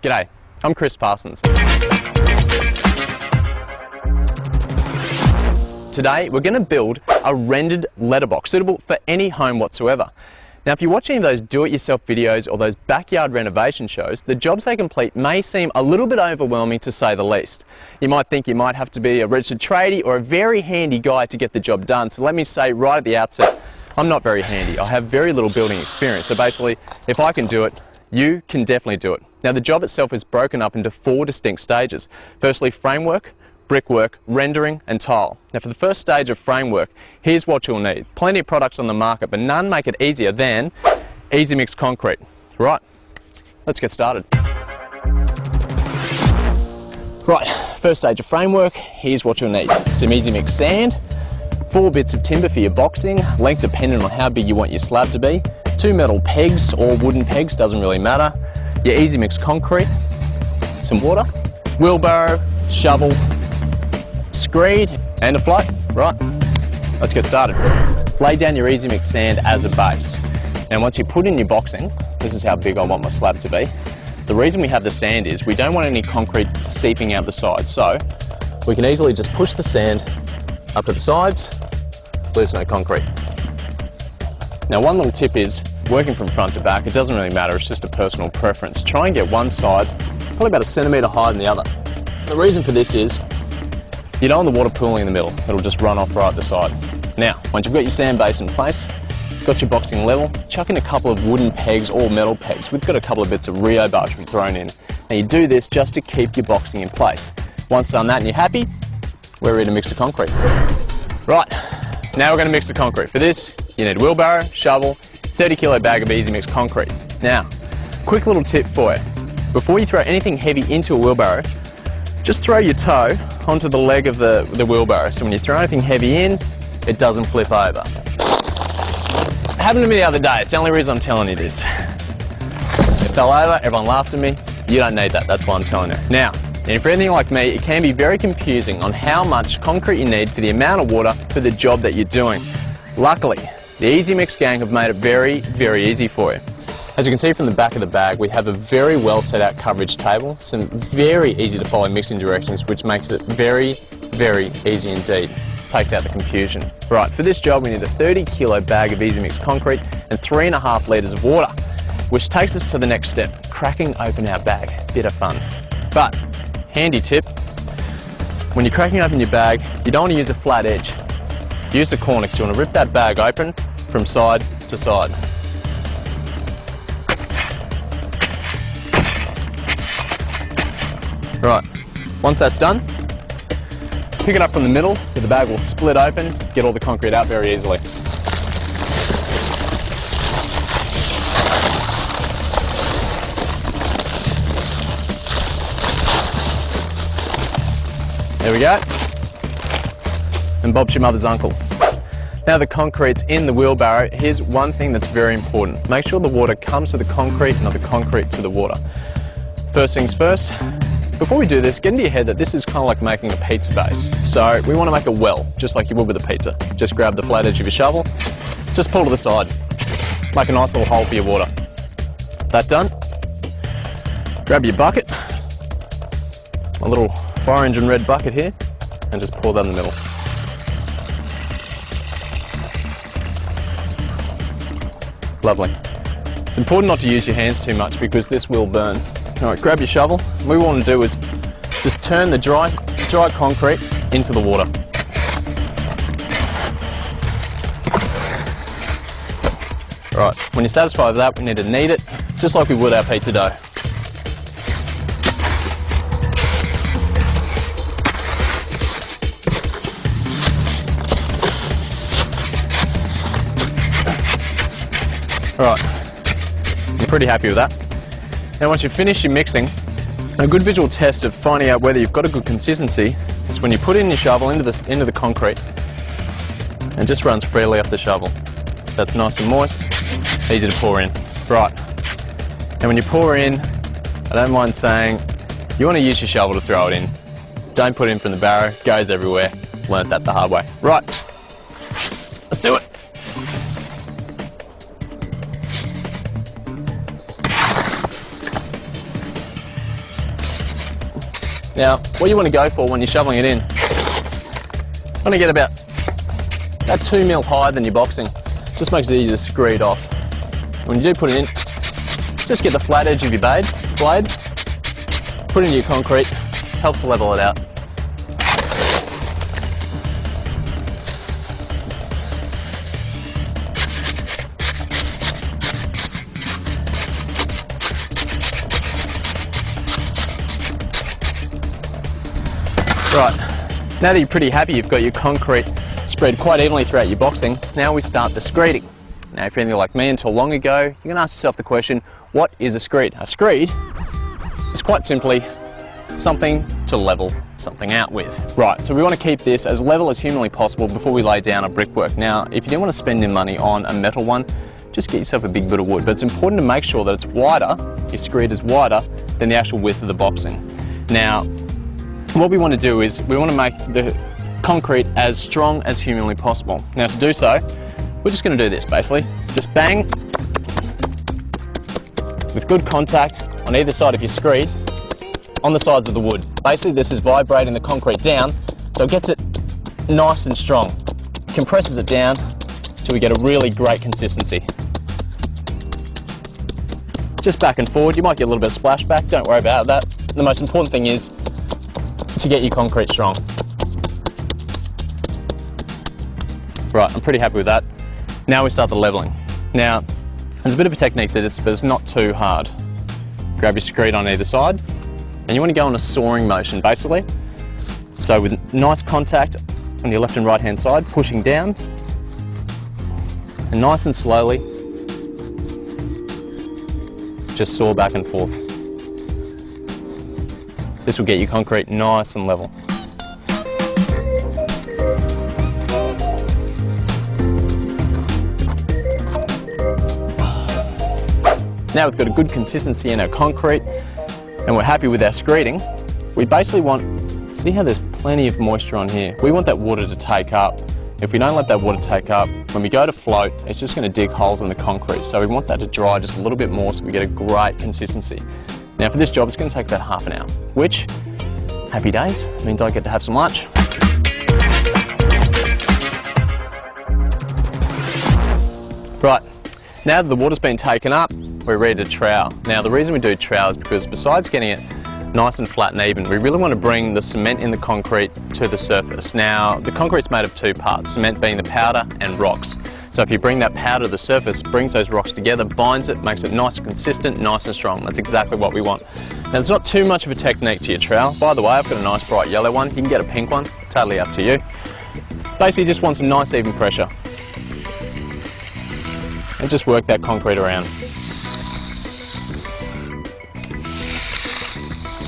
G'day, I'm Chris Parsons. Today we're going to build a rendered letterbox suitable for any home whatsoever. Now if you're watching any of those do-it-yourself videos or those backyard renovation shows, the jobs they complete may seem a little bit overwhelming to say the least. You might think you might have to be a registered tradie or a very handy guy to get the job done, so let me say right at the outset, I'm not very handy. I have very little building experience, so basically if I can do it, you can definitely do it. Now the job itself is broken up into 4 distinct stages. Firstly, framework, brickwork, rendering and tile. Now for the first stage of framework, here's what you'll need. Plenty of products on the market, but none make it easier than Easy Mix Concrete. Right, let's get started. Right, first stage of framework, here's what you'll need. Some Easy Mix sand, 4 bits of timber for your boxing, length dependent on how big you want your slab to be, 2 metal pegs or wooden pegs, doesn't really matter, your Easy Mix concrete, some water, wheelbarrow, shovel, screed and a float. Right, let's get started. Lay down your Easy Mix sand as a base. Now once you put in your boxing, this is how big I want my slab to be. The reason we have the sand is we don't want any concrete seeping out the sides, so we can easily just push the sand up to the sides, there's no concrete. Now one little tip is, working from front to back, it doesn't really matter, it's just a personal preference. Try and get one side probably about 1 centimetre higher than the other. The reason for this is, you don't want the water pooling in the middle, it'll just run off right at the side. Now, once you've got your sand base in place, got your boxing level, chuck in a couple of wooden pegs or metal pegs. We've got a couple of bits of rebar we've thrown in. Now you do this just to keep your boxing in place. Once done that and you're happy, we're ready to mix the concrete. Right, now we're going to mix the concrete. For this, you need a wheelbarrow, shovel, 30 kilo bag of Easy Mix concrete. Now, quick little tip for you. Before you throw anything heavy into a wheelbarrow, just throw your toe onto the leg of the wheelbarrow. So when you throw anything heavy in, it doesn't flip over. It happened to me the other day. It's the only reason I'm telling you this. It fell over, everyone laughed at me. You don't need that, that's why I'm telling you. Now, if you're anything like me, it can be very confusing on how much concrete you need for the amount of water for the job that you're doing. Luckily, the Easy Mix gang have made it very, very easy for you. As you can see from the back of the bag, we have a very well set out coverage table, some very easy to follow mixing directions, which makes it very, very easy indeed. Takes out the confusion. Right, for this job we need a 30 kilo bag of Easy Mix concrete and 3.5 litres of water, which takes us to the next step, cracking open our bag. Bit of fun. But, handy tip, when you're cracking open your bag, you don't want to use a flat edge. Use a corner because you want to rip that bag open from side to side. Right, once that's done, pick it up from the middle so the bag will split open, get all the concrete out very easily. There we go. And Bob's your mother's uncle. Now the concrete's in the wheelbarrow, here's one thing that's very important. Make sure the water comes to the concrete, not the concrete to the water. First things first, before we do this, get into your head that this is kind of like making a pizza base. So we want to make a well, just like you would with a pizza. Just grab the flat edge of your shovel, just pull to the side. Make a nice little hole for your water. That done, grab your bucket, a little fire engine red bucket here, and just pour that in the middle. Lovely. It's important not to use your hands too much because this will burn. Alright, grab your shovel. What we want to do is just turn the dry concrete into the water. Right, when you're satisfied with that, we need to knead it just like we would our pizza dough. Alright, I'm pretty happy with that. Now once you've finished your mixing, a good visual test of finding out whether you've got a good consistency is when you put in your shovel into the concrete and it just runs freely off the shovel. That's nice and moist, easy to pour in. Right, and when you pour in, I don't mind saying, you want to use your shovel to throw it in. Don't put it in from the barrow, goes everywhere. Learned that the hard way. Right, let's do it. Now, what you want to go for when you're shoveling it in, you want to get about 2 mil higher than your boxing. Just makes it easier to screed off. When you do put it in, just get the flat edge of your blade, put it into your concrete, helps to level it out. Right, now that you're pretty happy you've got your concrete spread quite evenly throughout your boxing, now we start the screeding. Now if you're anything like me until long ago, you're going to ask yourself the question, what is a screed? A screed is quite simply something to level something out with. Right, so we want to keep this as level as humanly possible before we lay down a brickwork. Now if you don't want to spend your money on a metal one, just get yourself a big bit of wood, but it's important to make sure that it's wider, your screed is wider than the actual width of the boxing. Now what we want to do is we want to make the concrete as strong as humanly possible. Now to do so, we're just going to do this basically. Just bang with good contact on either side of your screed on the sides of the wood. Basically this is vibrating the concrete down so it gets it nice and strong. Compresses it down till we get a really great consistency. Just back and forward, you might get a little bit of splashback, don't worry about that. The most important thing is to get your concrete strong. Right, I'm pretty happy with that. Now we start the leveling. Now, there's a bit of a technique to this, but it's not too hard. Grab your screed on either side, and you want to go on a sawing motion, basically. So with nice contact on your left and right hand side, pushing down, and nice and slowly, just saw back and forth. This will get your concrete nice and level. Now we've got a good consistency in our concrete and we're happy with our screeding. We basically want, see how there's plenty of moisture on here? We want that water to take up. If we don't let that water take up, when we go to float, it's just going to dig holes in the concrete. So we want that to dry just a little bit more so we get a great consistency. Now for this job, it's going to take about half an hour, which, happy days, means I get to have some lunch. Right, now that the water's been taken up, we're ready to trowel. Now the reason we do trowel is because besides getting it nice and flat and even, we really want to bring the cement in the concrete to the surface. Now the concrete's made of two parts, cement being the powder and rocks. So if you bring that powder to the surface, brings those rocks together, binds it, makes it nice and consistent, nice and strong. That's exactly what we want. Now there's not too much of a technique to your trowel. By the way, I've got a nice bright yellow one. You can get a pink one, totally up to you. Basically just want some nice even pressure. And just work that concrete around.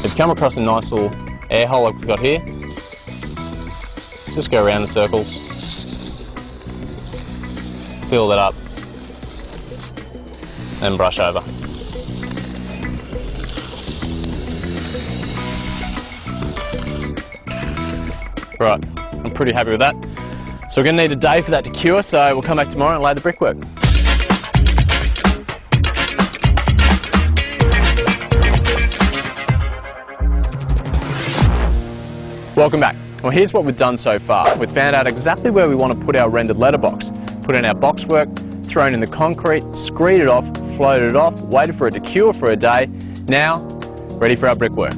If you come across a nice little air hole like we've got here, just go around the circles. Fill that up and brush over. Right, I'm pretty happy with that. So we're going to need a day for that to cure, so we'll come back tomorrow and lay the brickwork. Welcome back. Well, here's what we've done so far. We've found out exactly where we want to put our rendered letterbox. Put in our box work, thrown in the concrete, screed it off, floated it off, waited for it to cure for a day. Now, ready for our brickwork.